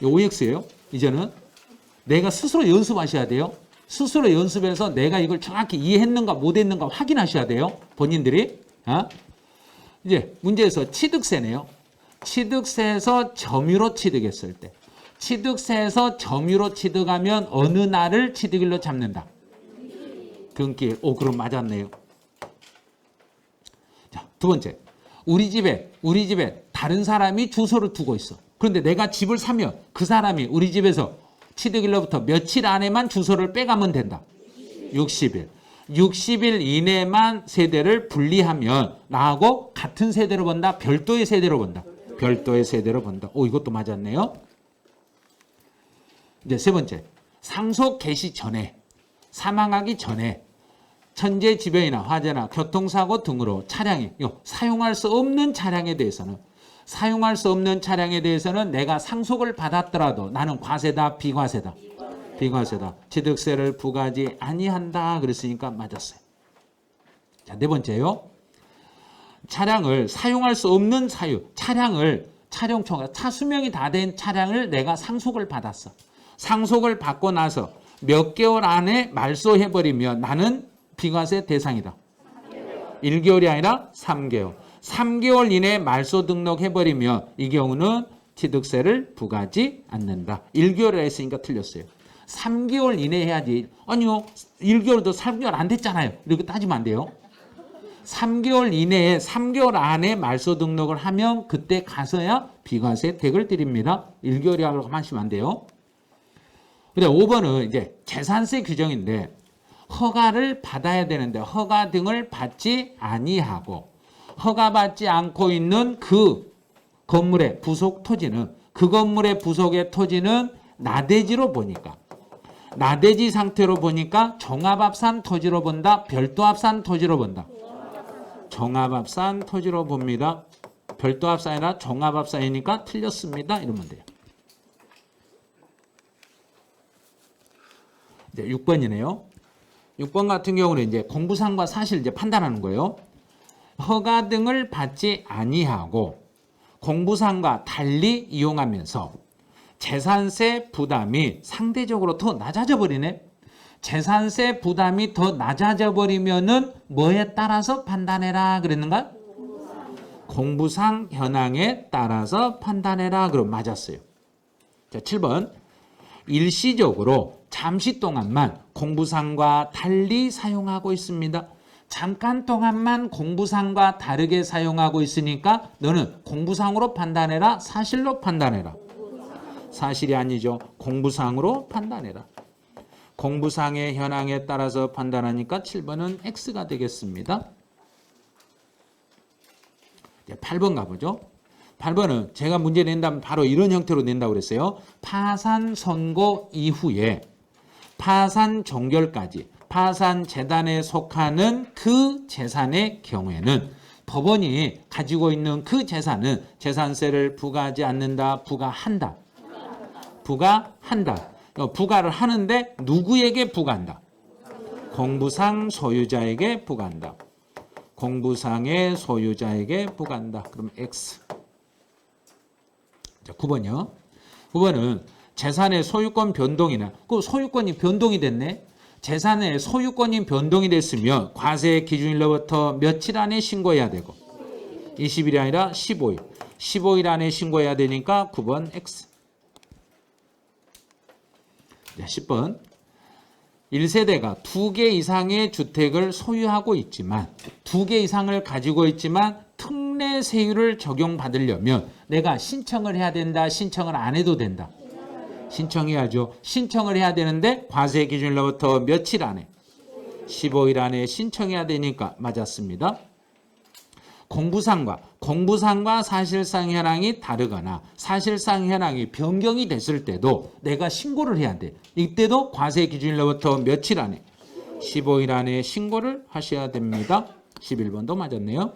A: OX예요. 이제는 내가 스스로 연습하셔야 돼요. 스스로 연습해서 내가 이걸 정확히 이해했는가 못했는가 확인하셔야 돼요. 본인들이. 이제 문제에서 취득세네요. 취득세에서 점유로 취득했을 때. 취득세에서 점유로 취득하면 어느 날을 취득일로 잡는다. 금길. 그럼 맞았네요. 자, 두 번째. 우리 집에 다른 사람이 주소를 두고 있어. 그런데 내가 집을 사면 그 사람이 우리 집에서 취득일로부터 며칠 안에만 주소를 빼가면 된다. 60일. 60일 이내만 세대를 분리하면 나하고 같은 세대로 본다. 별도의 세대로 본다. 별도의 세대로 본다. 이것도 맞았네요. 이제 세 번째. 상속 개시 전에, 사망하기 전에 천재지변이나 화재나 교통사고 등으로 차량이 사용할 수 없는 차량에 대해서는 내가 상속을 받았더라도 나는 과세다, 비과세다. 비과세다. 취득세를 부과하지 아니한다. 그랬으니까 맞았어요. 자, 네 번째요. 차량을 사용할 수 없는 사유, 차량초가 차 수명이 다 된 차량을 내가 상속을 받았어. 상속을 받고 나서 몇 개월 안에 말소해버리면 나는 비과세 대상이다. 1개월이 아니라 3개월. 3개월 이내에 말소 등록해버리면 이 경우는 취득세를 부과하지 않는다. 1개월에 했으니까 틀렸어요. 3개월 이내에 해야지. 아니요. 1개월도 3개월 안 됐잖아요. 이렇게 따지면 안 돼요. 3개월 이내에 3개월 안에 말소 등록을 하면 그때 가서야 비과세 혜택을 드립니다. 1개월이라고 하시면 안 돼요. 근데 5번은 이제 재산세 규정인데 허가를 받아야 되는데 허가 등을 받지 아니하고 허가받지 않고 있는 그 건물의 부속 토지는 그 건물의 부속의 토지는 나대지로 보니까 나대지 상태로 보니까 종합합산 토지로 본다. 별도합산 토지로 본다. 종합합산 토지로 봅니다. 별도합산이나 종합합산이니까 틀렸습니다. 이러면 돼요. 이제 6번이네요. 6번 같은 경우는 이제 공부상과 사실 이제 판단하는 거예요. 허가 등을 받지 아니하고 공부상과 달리 이용하면서 재산세 부담이 상대적으로 더 낮아져 버리네. 재산세 부담이 더 낮아져 버리면은 뭐에 따라서 판단해라 그랬는가? 공부상 현황에 따라서 판단해라. 그럼 맞았어요. 자, 7번. 일시적으로 잠시 동안만 공부상과 달리 사용하고 있습니다. 잠깐 동안만 공부상과 다르게 사용하고 있으니까 너는 공부상으로 판단해라. 사실로 판단해라. 사실이 아니죠. 공부상으로 판단해라. 공부상의 현황에 따라서 판단하니까 7번은 X가 되겠습니다. 8번 가보죠. 8번은 제가 문제 낸다면 바로 이런 형태로 낸다고 그랬어요. 파산 선고 이후에 파산 종결까지 파산 재단에 속하는 그 재산의 경우에는 법원이 가지고 있는 그 재산은 재산세를 부과하지 않는다. 부과한다. 부과한다. 부과를 하는데 누구에게 부과한다? 공부상 소유자에게 부과한다. 공부상의 소유자에게 부과한다. 그럼 X. 자, 9번이요. 9번은 재산의 소유권 변동이나 그 소유권이 변동이 됐네. 재산의 소유권이 변동이 됐으면 과세 기준일로부터 며칠 안에 신고해야 되고 20일이 아니라 15일. 15일 안에 신고해야 되니까 9번 X. 자, 10번. 1세대가 2개 이상의 주택을 소유하고 있지만 2개 이상을 가지고 있지만 특례 세율을 적용받으려면 내가 신청을 해야 된다. 신청을 안 해도 된다. 신청해야죠. 신청을 해야 되는데 과세 기준일로부터 며칠 안에 15일 안에 신청해야 되니까 맞았습니다. 공부상과 사실상 현황이 다르거나 사실상 현황이 변경이 됐을 때도 내가 신고를 해야 돼. 이때도 과세 기준일로부터 며칠 안에 15일 안에 신고를 하셔야 됩니다. 11번도 맞았네요.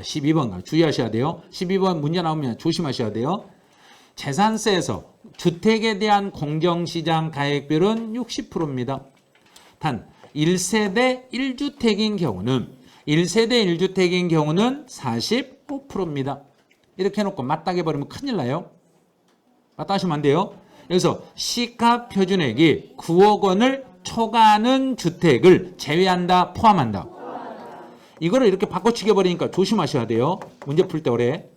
A: 12번 주의하셔야 돼요. 12번 문제 나오면 조심하셔야 돼요. 재산세에서 주택에 대한 공정시장 가액비율은 60%입니다. 단 1세대 1주택인 경우는 45%입니다. 이렇게 해놓고 맞다게 버리면 큰일 나요. 맞다 하시면 안 돼요. 그래서 시가 표준액이 9억 원을 초과하는 주택을 제외한다, 포함한다. 이거를 이렇게 바꿔치기 버리니까 조심하셔야 돼요. 문제 풀 때 오래.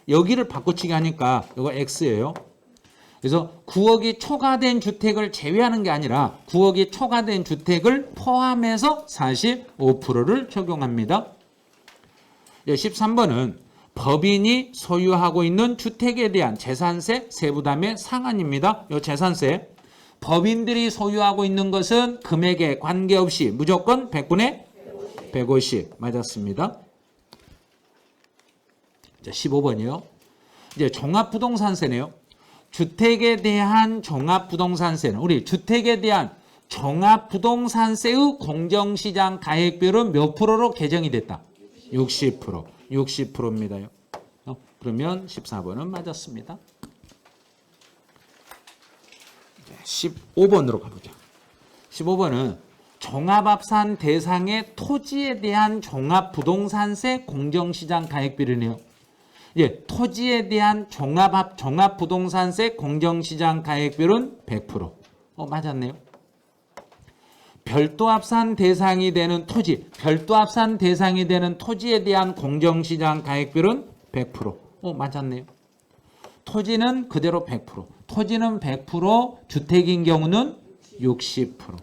A: 여기를 바꿔치기 하니까 이거 X예요. 그래서 9억이 초과된 주택을 제외하는 게 아니라 9억이 초과된 주택을 포함해서 45%를 적용합니다. 13번은 법인이 소유하고 있는 주택에 대한 재산세 세부담의 상한입니다. 이 재산세 법인들이 소유하고 있는 것은 금액에 관계없이 무조건 100분의 150 맞았습니다. 15번이요. 이제 종합부동산세네요. 주택에 대한 종합부동산세는 우리 주택에 대한 종합부동산세의 공정시장 가액비율은 몇 프로로 개정이 됐다? 60%. 60%입니다. 그러면 14번은 맞았습니다. 15번으로 가보자. 15번은 종합합산 대상의 토지에 대한 종합부동산세 공정시장 가액비례네요. 예, 토지에 대한 종합부동산세 공정시장 가액비율은 100%. 맞았네요. 별도합산 대상이 되는 별도합산 대상이 되는 토지에 대한 공정시장 가액비율은 100%. 맞았네요. 토지는 그대로 100%. 토지는 100%, 주택인 경우는 60%.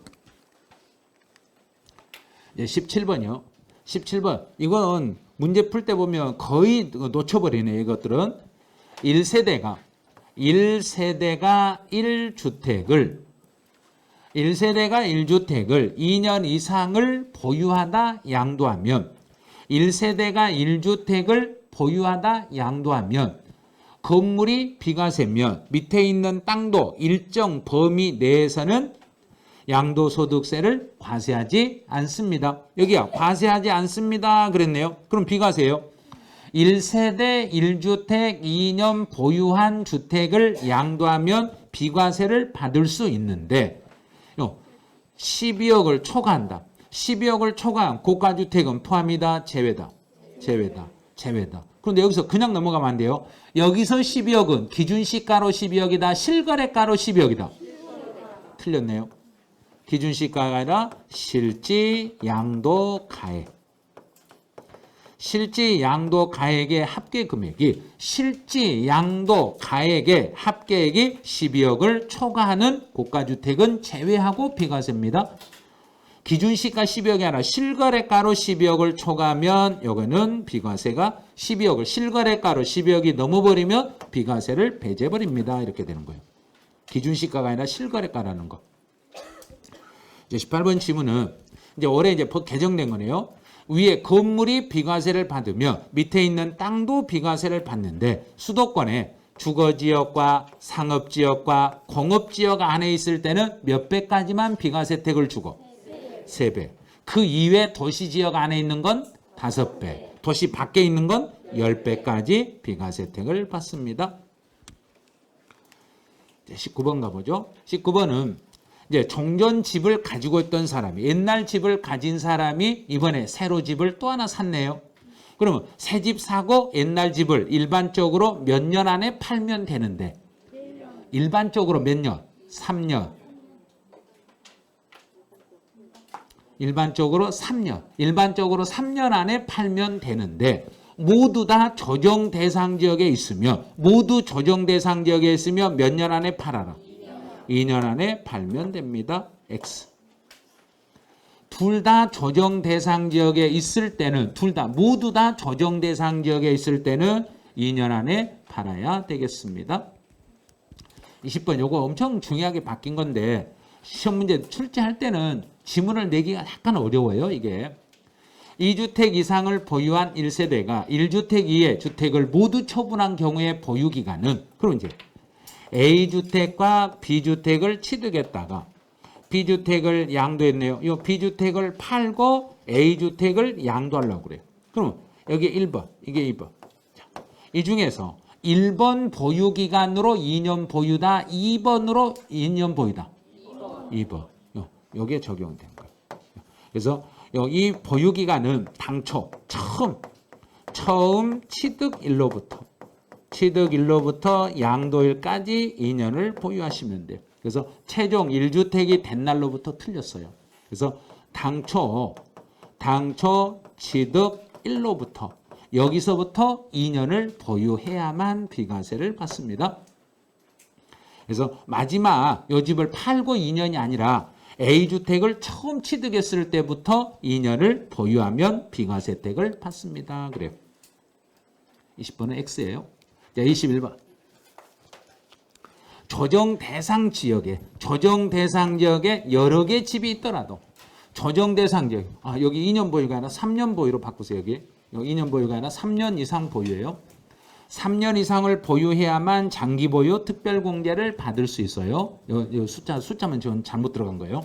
A: 예, 17번이요. 17번. 이건 문제 풀 때 보면 거의 놓쳐버리네, 이것들은. 1세대가 1주택을 2년 이상을 보유하다 양도하면 1세대가 1주택을 보유하다 양도하면 건물이 비과세면 밑에 있는 땅도 일정 범위 내에서는 양도소득세를 과세하지 않습니다. 여기야 과세하지 않습니다 그랬네요. 그럼 비과세요. 1세대 1주택 2년 보유한 주택을 양도하면 비과세를 받을 수 있는데 12억을 초과한다. 12억을 초과한 고가주택은 포함이다, 제외다. 그런데 여기서 그냥 넘어가면 안 돼요. 여기서 12억은 기준시가로 12억이다, 실거래가로 12억이다. 틀렸네요. 기준시가가 아니라 실지 양도 가액. 실지 양도 가액의 합계 금액이 실지 양도 가액의 합계액이 12억을 초과하는 고가주택은 제외하고 비과세입니다. 기준시가 12억이 아니라 실거래가로 12억을 초과하면 이거는 비과세가 12억을 실거래가로 12억이 넘어버리면 비과세를 배제버립니다. 이렇게 되는 거예요. 기준시가가 아니라 실거래가라는 거. 이제 18번 지문은 이제 올해 이제 법 개정된 거네요. 위에 건물이 비과세를 받으면 밑에 있는 땅도 비과세를 받는데 수도권에 주거지역과 상업지역과 공업지역 안에 있을 때는 몇 배까지만 비과세 혜택을 주고 3배. 그 이외 도시지역 안에 있는 건 5배. 도시 밖에 있는 건 10배까지 비과세 혜택을 받습니다. 19번 가보죠. 19번은 이제 종전 집을 가지고 있던 사람이 옛날 집을 가진 사람이 이번에 새로 집을 또 하나 샀네요. 그러면 새 집 사고 옛날 집을 일반적으로 몇 년 안에 팔면 되는데 일반적으로 몇 년? 3년. 일반적으로 3년. 일반적으로 3년 안에 팔면 되는데 모두 다 조정 대상 지역에 있으면 모두 조정 대상 지역에 있으면 몇 년 안에 팔아라. 2년 안에 팔면 됩니다. X. 둘 다 조정 대상 지역에 있을 때는 모두 다 조정 대상 지역에 있을 때는 2년 안에 팔아야 되겠습니다. 20번 요거 엄청 중요하게 바뀐 건데 시험 문제 출제할 때는 지문을 내기가 약간 어려워요. 이게 2주택 이상을 보유한 1세대가 1주택 이의 주택을 모두 처분한 경우의 보유기간은 그럼 이제 A주택과 B주택을 취득했다가 B주택을 양도했네요. 이 B주택을 팔고 A주택을 양도하려고 그래요. 그럼 여기 1번, 이게 2번. 자, 이 중에서 1번 보유기간으로 2년 보유다, 2번으로 2년 보유다. 2번. 여기에 적용된 거예요. 그래서 이 보유기간은 당초 처음 취득일로부터 양도일까지 2년을 보유하시면 돼요. 그래서 최종 1주택이 된 날로부터 틀렸어요. 그래서 당초 취득일로부터 여기서부터 2년을 보유해야만 비과세를 받습니다. 그래서 마지막 이 집을 팔고 2년이 아니라 A주택을 처음 취득했을 때부터 2년을 보유하면 비과세 혜택을 받습니다. 그래요. 20번은 X예요. 자, 21번. 조정 대상 지역에 여러 개 집이 있더라도 조정 대상 지역, 여기 2년 보유가 아니라 3년 보유로 바꾸세요. 여기 2년 보유가 아니라 3년 이상 보유예요. 3년 이상을 보유해야만 장기 보유 특별공제를 받을 수 있어요. 이 숫자만 지금 잘못 들어간 거예요.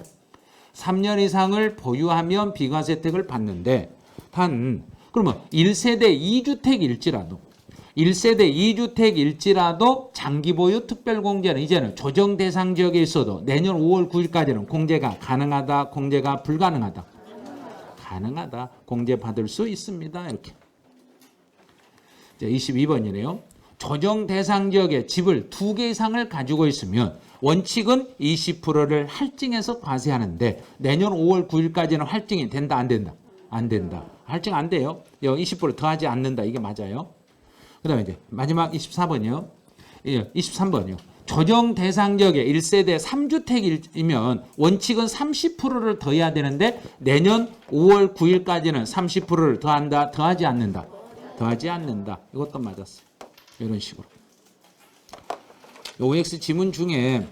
A: 3년 이상을 보유하면 비과세 혜택을 받는데 그러면 1세대 2주택일지라도 1세대 2주택일지라도 장기보유 특별공제는 이제는 조정 대상 지역에 있어도 내년 5월 9일까지는 공제가 가능하다, 공제가 불가능하다. 가능하다. 공제받을 수 있습니다. 이렇게. 22번이네요. 조정 대상 지역에 집을 2개 이상을 가지고 있으면 원칙은 20%를 할증해서 과세하는데 내년 5월 9일까지는 할증이 된다, 안 된다? 안 된다. 할증 안 돼요. 20% 더하지 않는다. 이게 맞아요. 그 다음에 이제 마지막 24번이요. 23번이요. 조정 대상 지역에 1세대 3주택이면 원칙은 30%를 더해야 되는데 내년 5월 9일까지는 30%를 더한다, 더하지 않는다. 더하지 않는다. 이것도 맞았어요. 이런 식으로. OX 지문 중에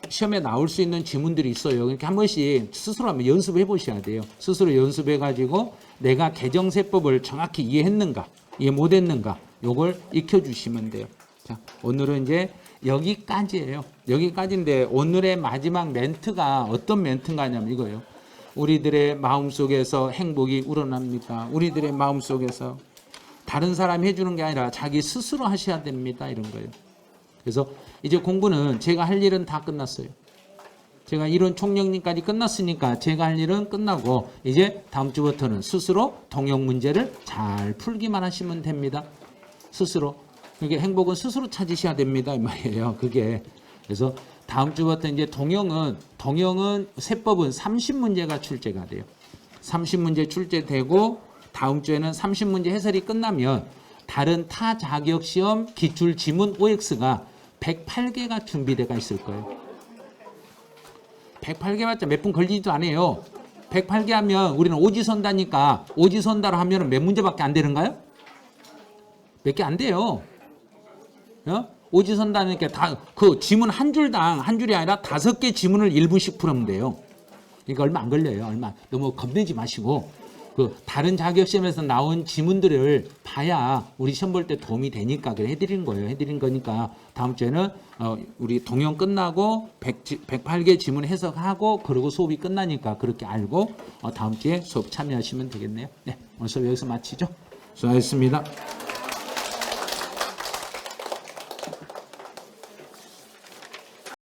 A: 시험에 나올 수 있는 지문들이 있어요. 그러니까 한 번씩 스스로 한번 연습해 보셔야 돼요. 스스로 연습해 가지고 내가 개정세법을 정확히 이해했는가, 이해 못했는가, 요걸 익혀주시면 돼요. 자, 오늘은 이제 여기까지예요. 여기까지인데 오늘의 마지막 멘트가 어떤 멘트인가냐면 이거예요. 우리들의 마음속에서 행복이 우러납니까? 우리들의 마음속에서 다른 사람이 해주는 게 아니라 자기 스스로 하셔야 됩니다. 이런 거예요. 그래서 이제 공부는 제가 할 일은 다 끝났어요. 제가 이론 총령님까지 끝났으니까 제가 할 일은 끝나고 이제 다음 주부터는 스스로 통역 문제를 잘 풀기만 하시면 됩니다. 스스로. 그게 행복은 스스로 찾으셔야 됩니다. 이 말이에요. 그게. 그래서 다음 주부터 이제 통영은 세법은 30문제가 출제가 돼요. 30문제 출제되고 다음 주에는 30문제 해설이 끝나면 다른 타 자격 시험 기출 지문 OX가 108개가 준비되어 있을 거예요. 108개봤자 몇 분 걸리지도 않아요. 108개 하면 우리는 오지선다니까 오지선다로 하면 몇 문제밖에 안 되는가요? 몇 개 안 돼요. 오지선다니까 다 그 지문 한 줄당 한 줄이 아니라 5개 지문을 1분씩 풀으면 돼요. 그러니까 얼마 안 걸려요. 얼마. 너무 겁내지 마시고 그 다른 자격시험에서 나온 지문들을 봐야 우리 시험 볼 때 도움이 되니까 그래 해드린 거예요. 해드린 거니까 다음 주에는 우리 동영 끝나고 108개 지문 해석하고 그리고 수업이 끝나니까 그렇게 알고 다음 주에 수업 참여하시면 되겠네요. 네, 오늘 수업 여기서 마치죠. 수고하셨습니다.